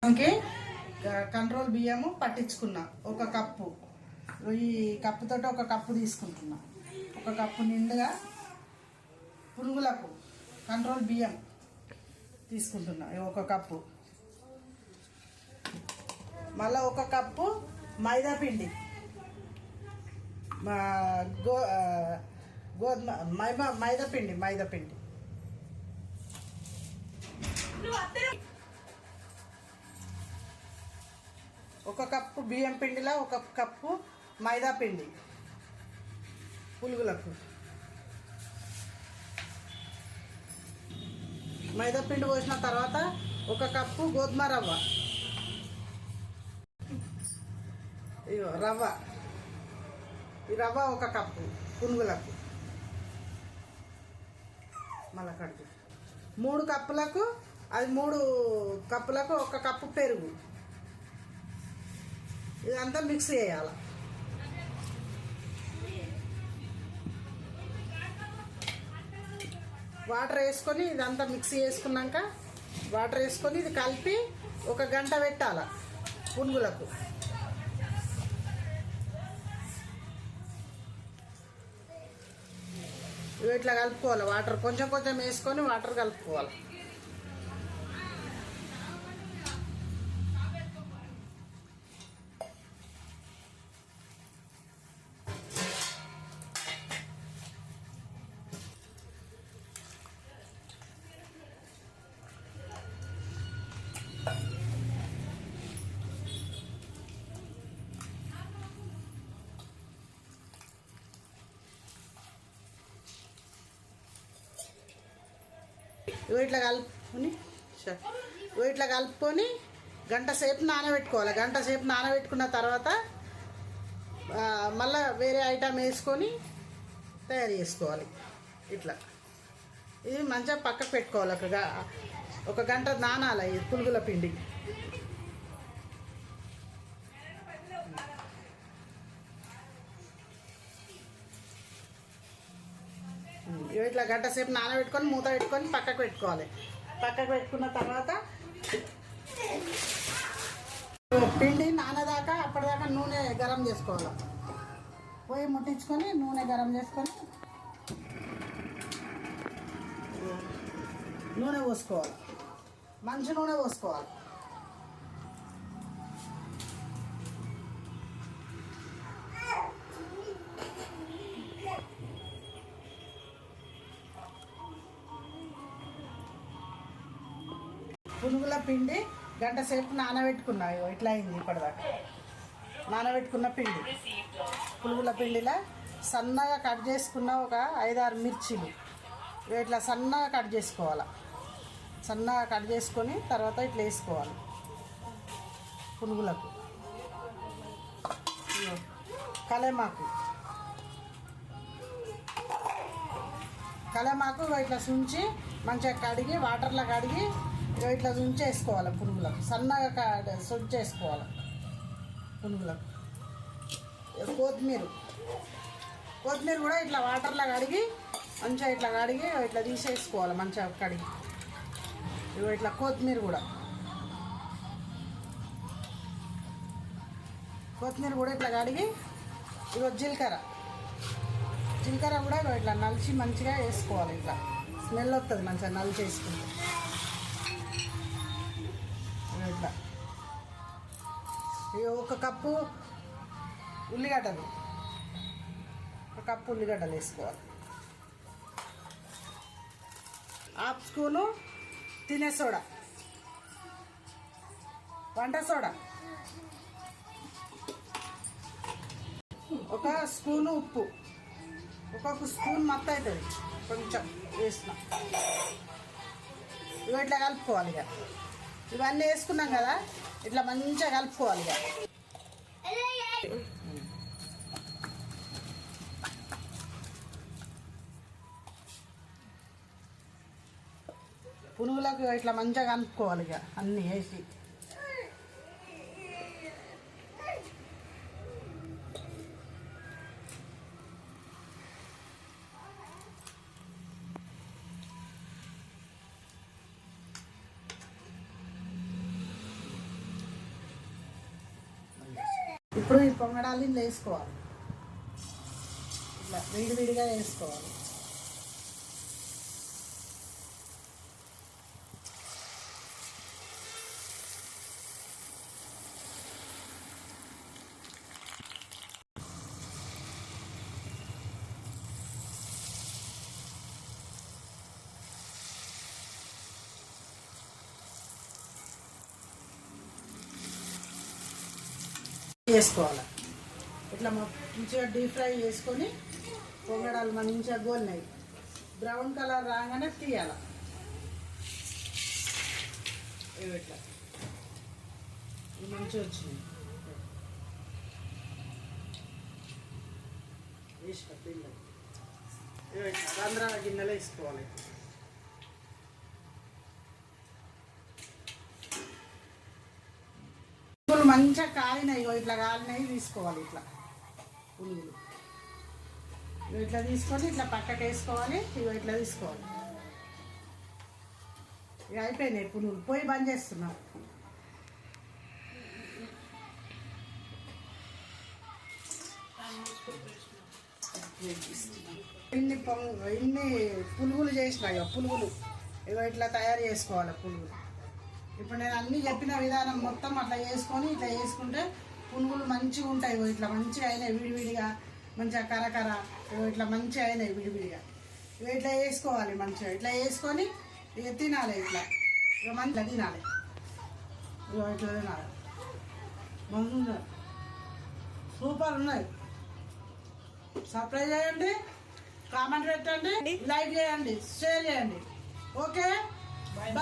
Okay, control బియ్యము పట్టించుకున్నా ఒక cup. ఈ కప్పుతో ఒక కప్పు తీసుకుంటున్నా. ఒక కప్పు నిండుగా పునుగులకు కంట్రోల్ బియ్యం తీసుకుంటున్నా ఒక కప్పు. మళ్ళీ ఒక కప్పు మైదా పిండి, గోధుమ మైదా పిండి ఒక కప్పు బియ్యం పిండిలో ఒక కప్పు మైదా పిండి పులుగులకు. మైదా పిండి పోసిన తర్వాత ఒక కప్పు గోధుమ రవ్వ, ఈ రవ్వ ఒక కప్పు పునుగులకు. మళ్ళా కడుపు 3 కప్పులకు, అది 3 కప్పులకు ఒక కప్పు పెరుగు. ఇదంతా మిక్స్ చేయాలి. వాటర్ వేసుకొని ఇదంతా మిక్స్ చేసుకున్నాక వాటర్ వేసుకొని ఇది కలిపి 1 గంట పెట్టాలి పునుగులకు. ఇట్లా కలుపుకోవాలి. వాటర్ కొంచెం కొంచెం వేసుకొని వాటర్ కలుపుకోవాలి. ఇట్లా కలుపుకొని గంట సేపు నానబెట్టుకోవాలి. గంట సేపు నానబెట్టుకున్న తర్వాత మళ్ళీ వేరే ఐటమ్ వేసుకొని తయారు చేసుకోవాలి. ఇట్లా ఇది మంచిగా పక్కకు పెట్టుకోవాలి. ఒక గంట నానాలి ఈ పునుగుల పిండి. ఇట్లా గంట సేపు నానబెట్టుకొని మూత పెట్టుకొని పక్కకు పెట్టుకోవాలి. పక్కకు పెట్టుకున్న తర్వాత పిండి నానదాకా అప్పటిదాకా నూనె గరం చేసుకోవాలి. పొయ్యి ముట్టించుకొని నూనె గరం చేసుకొని నూనె పోసుకోవాలి. మంచి నూనె పోసుకోవాలి. పునుగుల పిండి గంట సేపు నానబెట్టుకున్నాయి. ఇట్లా అయింది ఇప్పటిదాకా. నానబెట్టుకున్న పిండి పునుగుల పిండిలో సన్నగా కట్ చేసుకున్న ఒక 5-6 మిర్చీలు ఇట్లా సన్నగా కట్ చేసుకోవాలి. సన్నగా కట్ చేసుకొని తర్వాత ఇట్లా వేసుకోవాలి పునుగులకు. కలేమాకు ఇట్లా సుంచి మంచిగా కడిగి వాటర్లో కడిగి ఇట్లా వేసుకోవాలి పునుగులకు. సన్నగా వేసుకోవాలి పునుగులకు. కొత్తిమీర కూడా ఇట్లా వాటర్లో కడిగి మంచిగా ఇట్లా కడిగి ఇట్లా తీసేసుకోవాలి. మంచిగా కడిగి ఇట్లా కొత్తిమీర కూడా ఇట్లా కడిగి జీలకర్ర కూడా ఇట్లా నలిచి మంచిగా వేసుకోవాలి. ఇట్లా స్మెల్ వస్తుంది మంచిగా నలిచి వేసుకుంటే. ఇట్లా ఒక కప్పు ఉల్లిగడ్డలు వేసుకోవాలి. 1/2 స్పూను తినే సోడా, వంట సోడా, 1 స్పూను ఉప్పు, 1 స్పూన్ మొత్తం అవుతుంది కొంచెం వేసిన. ఇట్లా కలుపుకోవాలి. ఇక ఇవన్నీ వేసుకున్నాం కదా, ఇట్లా మంచిగా కలుపుకోవాలి. ఇక పునుగులకు ఇట్లా మంచిగా కలుపుకోవాలి. ఇక అన్నీ వేసి ఇప్పుడు ఈ పొంగడాలు ఇందులో వేసుకోవాలి, ఇట్లా విడివిడిగా వేసుకోవాలి. చేసుకోవాలి ఇట్లా మంచిగా డీప్ ఫ్రై చేసుకొని పొంగడాలు మంచిగా గోలినాయి బ్రౌన్ కలర్ రాగానే తీయాలి. ఇట్లా మంచిగా వచ్చింది వేసుకో పిండి రంధ్రాల గిన్నెలో వేసుకోవాలి. పునుగులు మంచిగా కాలినాయి, ఇట్లా కాలినాయి తీసుకోవాలి. ఇట్లా పునుగులు ఇట్లా తీసుకొని ఇట్లా పక్కకు వేసుకోవాలి. ఇట్లా తీసుకోవాలి. ఇక అయిపోయినాయి పునుగులు. పొయ్యి బంద్ చేస్తున్నాం. ఇన్ని పునుగులు చేసినాయో పునుగులు ఇట్లా తయారు చేసుకోవాలి. పునుగులు ఇప్పుడు నేను అన్నీ చెప్పిన విధానం మొత్తం అట్లా చేసుకొని ఇట్లా చేసుకుంటే పునుగులు మంచిగా ఉంటాయి. ఇట్లా మంచిగా అయినాయి విడివిడిగా, మంచిగా కరకర ఇట్లా మంచిగా అయినాయి విడివిడిగా. ఇట్లా వేసుకోవాలి మంచిగా. ఇట్లా వేసుకొని ఇక తినాలి. ఇట్లా ఇక మంచిగా తినాలి. ఇట్లా తినాలి. మంచిగా సూపర్ ఉన్నాయి. సబ్స్క్రైబ్ చేయండి, కామెంట్ పెట్టండి, లైక్ చేయండి, షేర్ చేయండి. Okay bye.